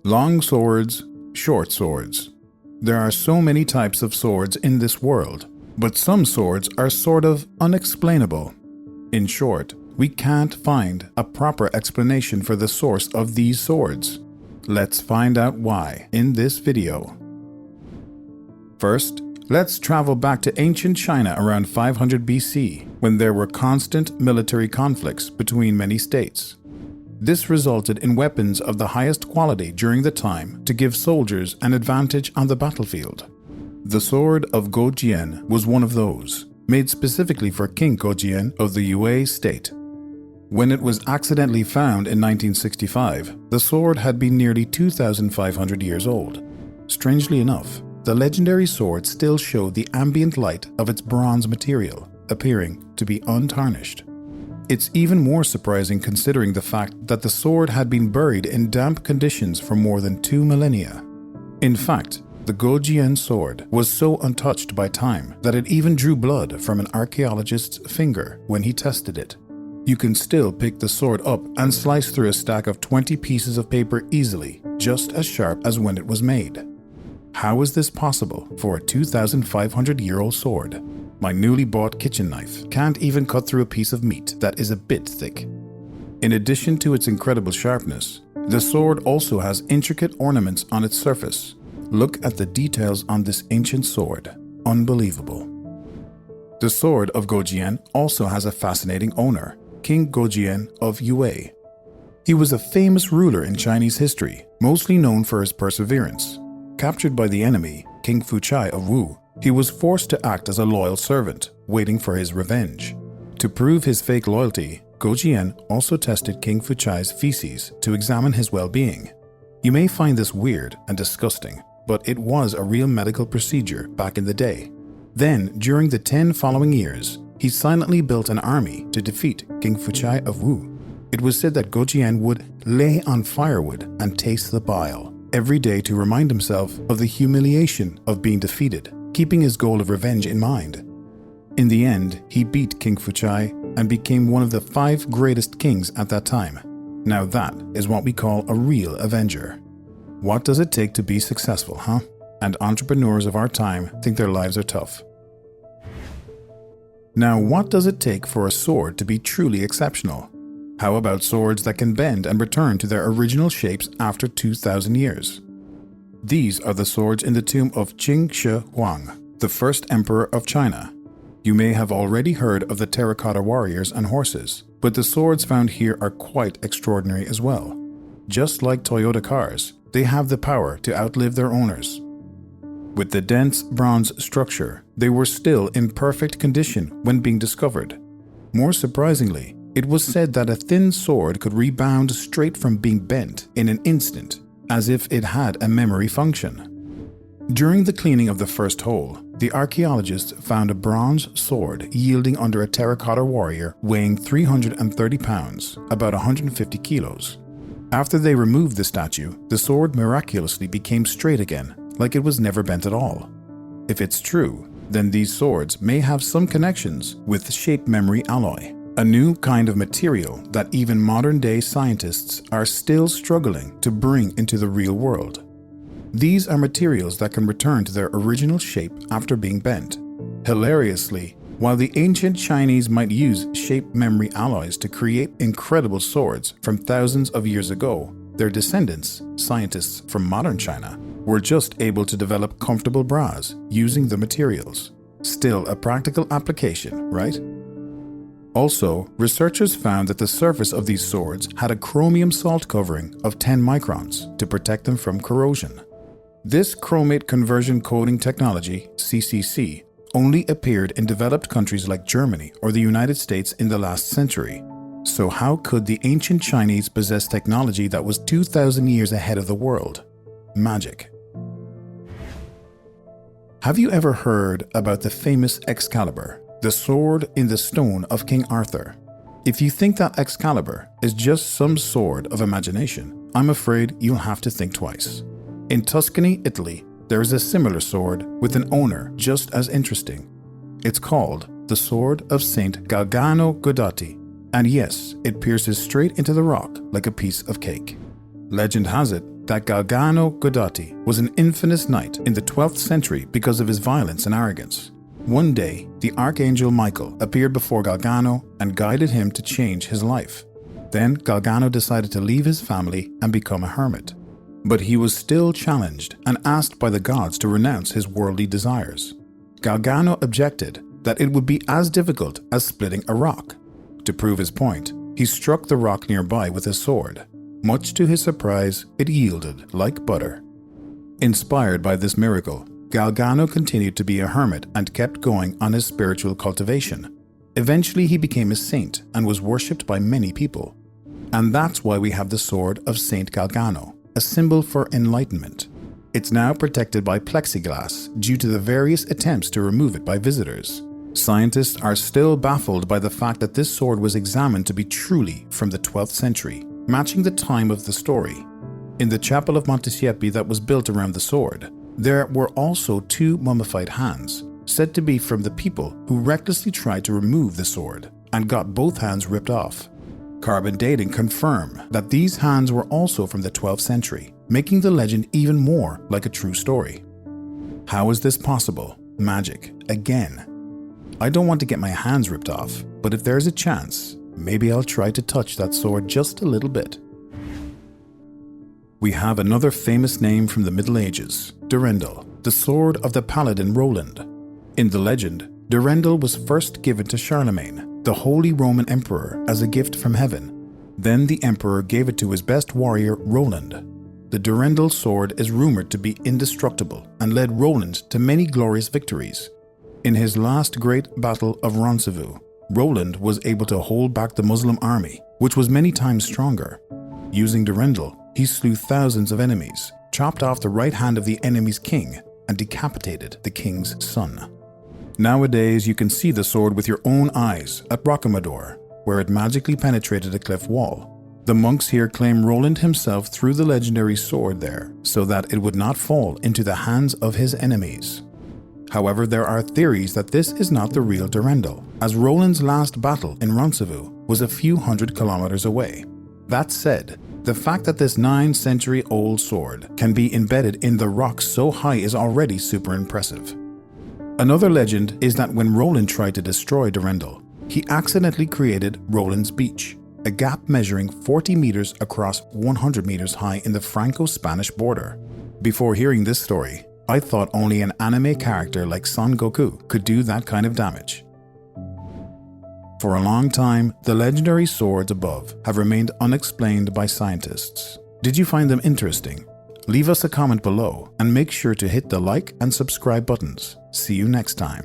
Long swords, short swords. There are so many types of swords in this world, but some swords are sort of unexplainable. In short, we can't find a proper explanation for the source of these swords. Let's find out why in this video. First, let's travel back to ancient China around 500 BC, when there were constant military conflicts between many states. This resulted in weapons of the highest quality during the time to give soldiers an advantage on the battlefield. The Sword of Goujian was one of those, made specifically for King Goujian of the Yue state. When it was accidentally found in 1965, the sword had been nearly 2,500 years old. Strangely enough, the legendary sword still showed the ambient light of its bronze material, appearing to be untarnished. It's even more surprising considering the fact that the sword had been buried in damp conditions for more than 2 millennia. In fact, the Goujian sword was so untouched by time that it even drew blood from an archaeologist's finger when he tested it. You can still pick the sword up and slice through a stack of 20 pieces of paper easily, just as sharp as when it was made. How is this possible for a 2,500-year-old sword? My newly bought kitchen knife can't even cut through a piece of meat that is a bit thick. In addition to its incredible sharpness, the sword also has intricate ornaments on its surface. Look at the details on this ancient sword. Unbelievable. The Sword of Goujian also has a fascinating owner, King Goujian of Yue. He was a famous ruler in Chinese history, mostly known for his perseverance. Captured by the enemy, King Fuchai of Wu, he was forced to act as a loyal servant, waiting for his revenge. To prove his fake loyalty, Goujian also tested King Fuchai's feces to examine his well-being. You may find this weird and disgusting, but it was a real medical procedure back in the day. Then, during the 10 following years, he silently built an army to defeat King Fuchai of Wu. It was said that Goujian would lay on firewood and taste the bile every day to remind himself of the humiliation of being defeated, keeping his goal of revenge in mind. In the end, he beat King Fuchai and became one of the 5 greatest kings at that time. Now that is what we call a real avenger. What does it take to be successful, huh? And entrepreneurs of our time think their lives are tough. Now, what does it take for a sword to be truly exceptional? How about swords that can bend and return to their original shapes after 2,000 years? These are the swords in the tomb of Qin Shi Huang, the first emperor of China. You may have already heard of the terracotta warriors and horses, but the swords found here are quite extraordinary as well. Just like Toyota cars, they have the power to outlive their owners. With the dense bronze structure, they were still in perfect condition when being discovered. More surprisingly, it was said that a thin sword could rebound straight from being bent in an instant, as if it had a memory function. During the cleaning of the first hole, the archaeologists found a bronze sword yielding under a terracotta warrior weighing 330 pounds, about 150 kilos. After they removed the statue, the sword miraculously became straight again, like it was never bent at all. If it's true, then these swords may have some connections with shape memory alloy, a new kind of material that even modern-day scientists are still struggling to bring into the real world. These are materials that can return to their original shape after being bent. Hilariously, while the ancient Chinese might use shape memory alloys to create incredible swords from thousands of years ago, their descendants, scientists from modern China, were just able to develop comfortable bras using the materials. Still a practical application, right? Also, researchers found that the surface of these swords had a chromium salt covering of 10 microns to protect them from corrosion. This chromate conversion coating technology, CCC, only appeared in developed countries like Germany or the United States in the last century. So how could the ancient Chinese possess technology that was 2,000 years ahead of the world? Magic. Have you ever heard about the famous Excalibur, the sword in the stone of King Arthur? If you think that Excalibur is just some sword of imagination, I'm afraid you'll have to think twice. In Tuscany, Italy, there is a similar sword with an owner just as interesting. It's called the Sword of Saint Galgano Guidotti, and yes, it pierces straight into the rock like a piece of cake. Legend has it that Galgano Godati was an infamous knight in the 12th century because of his violence and arrogance. One day, the Archangel Michael appeared before Galgano and guided him to change his life. Then Galgano decided to leave his family and become a hermit. But he was still challenged and asked by the gods to renounce his worldly desires. Galgano objected that it would be as difficult as splitting a rock. To prove his point, he struck the rock nearby with his sword. Much to his surprise, it yielded like butter. Inspired by this miracle, Galgano continued to be a hermit and kept going on his spiritual cultivation. Eventually, he became a saint and was worshipped by many people. And that's why we have the sword of Saint Galgano, a symbol for enlightenment. It's now protected by plexiglass due to the various attempts to remove it by visitors. Scientists are still baffled by the fact that this sword was examined to be truly from the 12th century, matching the time of the story. In the chapel of Montesiepi that was built around the sword, there were also 2 mummified hands, said to be from the people who recklessly tried to remove the sword and got both hands ripped off. Carbon dating confirmed that these hands were also from the 12th century, making the legend even more like a true story. How is this possible? Magic, again. I don't want to get my hands ripped off, but if there's a chance, maybe I'll try to touch that sword just a little bit. We have another famous name from the Middle Ages, Durendal, the sword of the paladin Roland. In the legend, Durendal was first given to Charlemagne, the Holy Roman Emperor, as a gift from heaven. Then the emperor gave it to his best warrior, Roland. The Durendal sword is rumored to be indestructible and led Roland to many glorious victories. In his last great battle of Roncesvalles, Roland was able to hold back the Muslim army, which was many times stronger. Using Durendal, he slew thousands of enemies, chopped off the right hand of the enemy's king, and decapitated the king's son. Nowadays, you can see the sword with your own eyes at Rocamadour, where it magically penetrated a cliff wall. The monks here claim Roland himself threw the legendary sword there so that it would not fall into the hands of his enemies. However, there are theories that this is not the real Durendal, as Roland's last battle in Roncesvalles was a few hundred kilometers away. That said, the fact that this 9-century-old sword can be embedded in the rock so high is already super impressive. Another legend is that when Roland tried to destroy Durendal, he accidentally created Roland's Beach, a gap measuring 40 meters across 100 meters high in the Franco-Spanish border. Before hearing this story, I thought only an anime character like Son Goku could do that kind of damage. For a long time, the legendary swords above have remained unexplained by scientists. Did you find them interesting? Leave us a comment below and make sure to hit the like and subscribe buttons. See you next time.